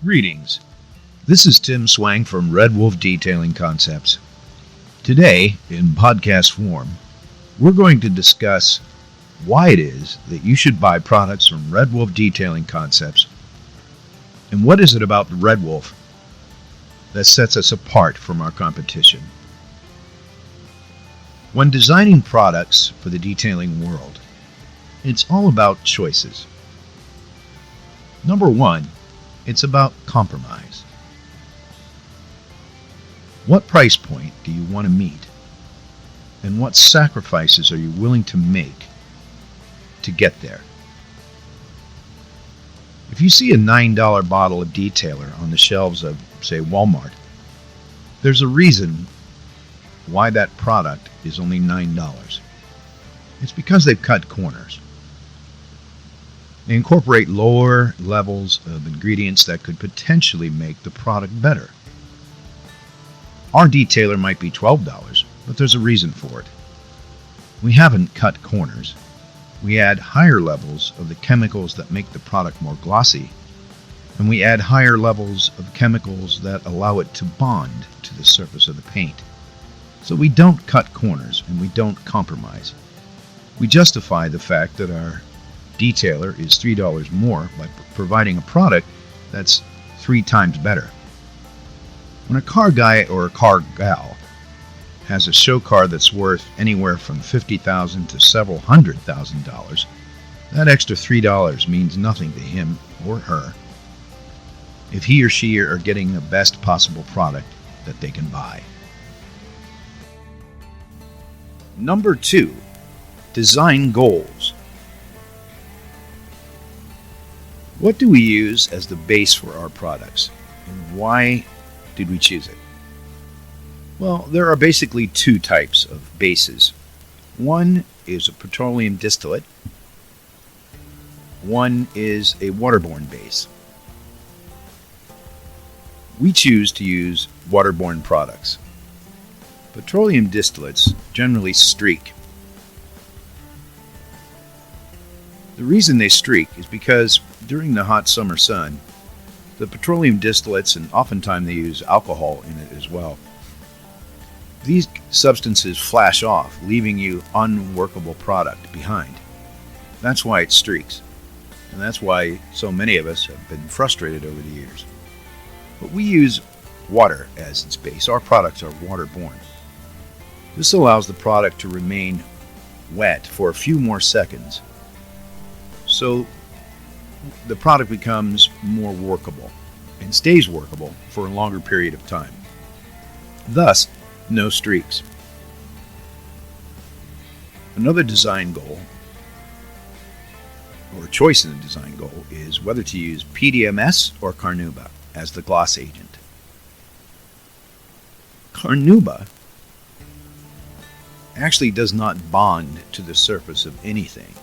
Greetings. This is Tim Swang from Red Wolf Detailing Concepts. Today, in podcast form, we're going to discuss why it is that you should buy products from Red Wolf Detailing Concepts, and what is it about the Red Wolf that sets us apart from our competition. When designing products for the detailing world, it's all about choices. Number one, it's about compromise. What price point do you want to meet? And what sacrifices are you willing to make to get there? If you see a $9 bottle of detailer on the shelves of, say, Walmart, there's a reason why that product is only $9. It's because they've cut corners. They incorporate lower levels of ingredients that could potentially make the product better. Our detailer might be $12, but there's a reason for it. We haven't cut corners. We add higher levels of the chemicals that make the product more glossy, and we add higher levels of chemicals that allow it to bond to the surface of the paint. So we don't cut corners and we don't compromise. We justify the fact that our detailer is $3 more by providing a product that's 3 times better. When a car guy or a car gal has a show car that's worth anywhere from $50,000 to several $100,000, that extra $3 means nothing to him or her if he or she are getting the best possible product that they can buy. Number 2, design goals. What do we use as the base for our products, and why did we choose it? Well, there are basically 2 types of bases. One is a petroleum distillate. One is a waterborne base. We choose to use waterborne products. Petroleum distillates generally streak. The reason they streak is because during the hot summer sun, the petroleum distillates, and oftentimes they use alcohol in it as well, these substances flash off, leaving you unworkable product behind. That's why it streaks. And that's why so many of us have been frustrated over the years. But we use water as its base. Our products are waterborne. This allows the product to remain wet for a few more seconds, so the product becomes more workable and stays workable for a longer period of time. Thus, no streaks. Another design goal, or choice in the design goal, is whether to use PDMS or Carnauba as the gloss agent. Carnauba actually does not bond to the surface of anything,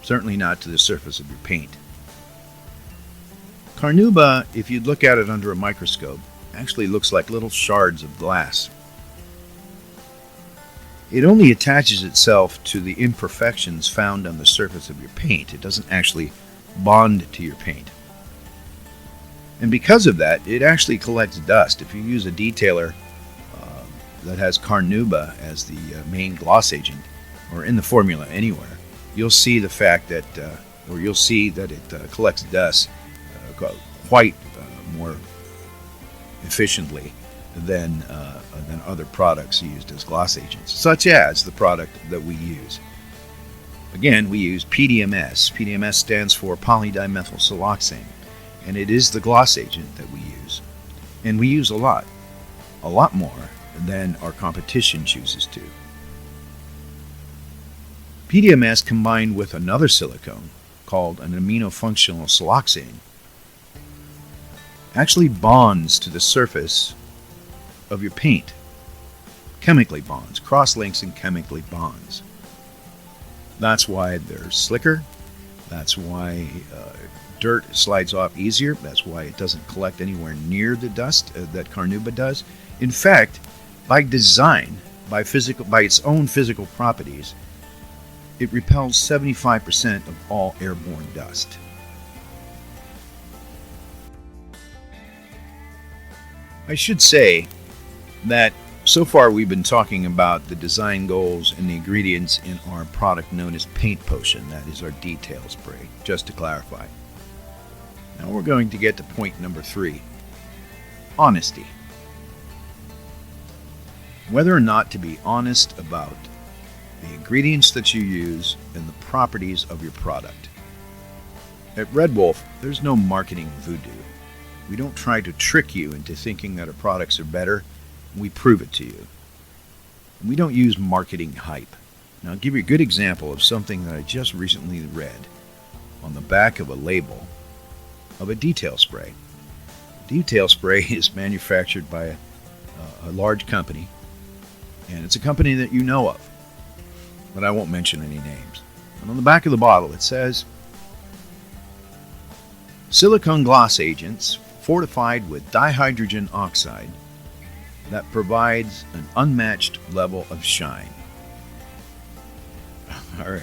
certainly not to the surface of your paint. Carnauba, if you look at it under a microscope, actually looks like little shards of glass. It only attaches itself to the imperfections found on the surface of your paint. It doesn't actually bond to your paint. And because of that, it actually collects dust. If you use a detailer that has Carnauba as the main gloss agent, or in the formula anywhere, you'll see the fact that, you'll see that it collects dust quite more efficiently than other products used as gloss agents, such as the product that we use. Again, we use PDMS. PDMS stands for polydimethylsiloxane, and it is the gloss agent that we use. And we use a lot more than our competition chooses to. PDMS combined with another silicone called an aminofunctional siloxane actually bonds to the surface of your paint. Chemically bonds, cross-links and chemically bonds. That's why they're slicker. That's why dirt slides off easier. That's why it doesn't collect anywhere near the dust that Carnauba does. In fact, by design, by its own physical properties, it repels 75% of all airborne dust. I should say that so far we've been talking about the design goals and the ingredients in our product known as Paint Potion. That is our detail spray, just to clarify. Now we're going to get to point number 3. Honesty. Whether or not to be honest about the ingredients that you use and the properties of your product. At Red Wolf, there's no marketing voodoo. We don't try to trick you into thinking that our products are better. We prove it to you. And we don't use marketing hype. Now, I'll give you a good example of something that I just recently read on the back of a label of a detail spray. Detail spray is manufactured by a large company, and it's a company that you know of, but I won't mention any names. And on the back of the bottle it says, silicone gloss agents fortified with dihydrogen oxide that provides an unmatched level of shine. All right,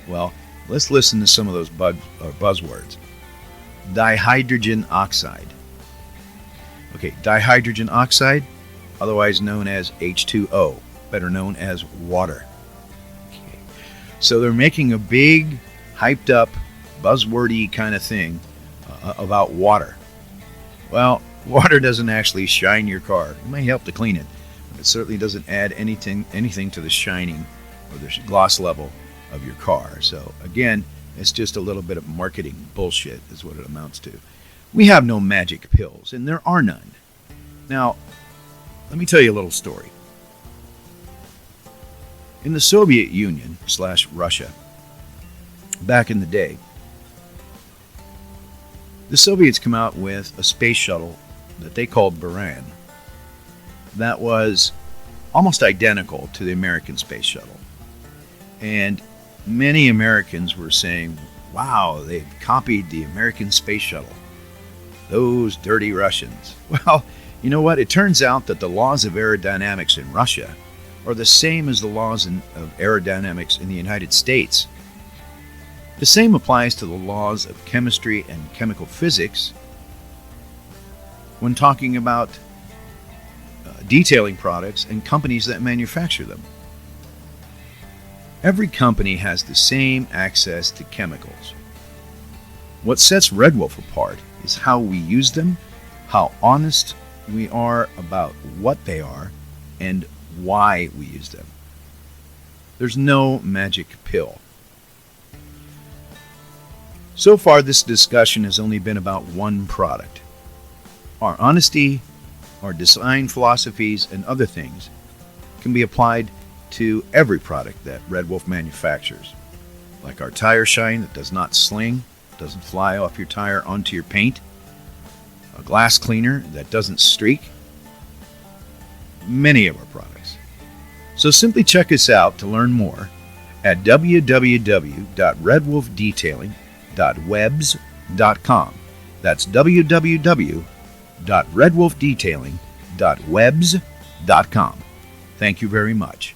well, let's listen to some of those buzzwords. Dihydrogen oxide. Okay, dihydrogen oxide, otherwise known as H2O, better known as water. Okay. So they're making a big, hyped up, buzzwordy kind of thing about water. Well, water doesn't actually shine your car. It may help to clean it, but it certainly doesn't add anything to the shining or the gloss level of your car. So again, it's just a little bit of marketing bullshit is what it amounts to. We have no magic pills, and there are none. Now, let me tell you a little story. In the Soviet Union / Russia, back in the day, the Soviets come out with a space shuttle that they called Buran that was almost identical to the American space shuttle. And many Americans were saying, wow, they've copied the American space shuttle. Those dirty Russians. Well, you know what? It turns out that the laws of aerodynamics in Russia are the same as the laws of aerodynamics in the United States. The same applies to the laws of chemistry and chemical physics when talking about detailing products and companies that manufacture them. Every company has the same access to chemicals. What sets Red Wolf apart is how we use them, how honest we are about what they are, and why we use them. There's no magic pill. So far, this discussion has only been about one product. Our honesty, our design philosophies, and other things can be applied to every product that Red Wolf manufactures. Like our tire shine that does not sling, doesn't fly off your tire onto your paint, a glass cleaner that doesn't streak, many of our products. So simply check us out to learn more at www.redwolfdetailing.webs.com. That's www.redwolfdetailing.webs.com. Thank you very much.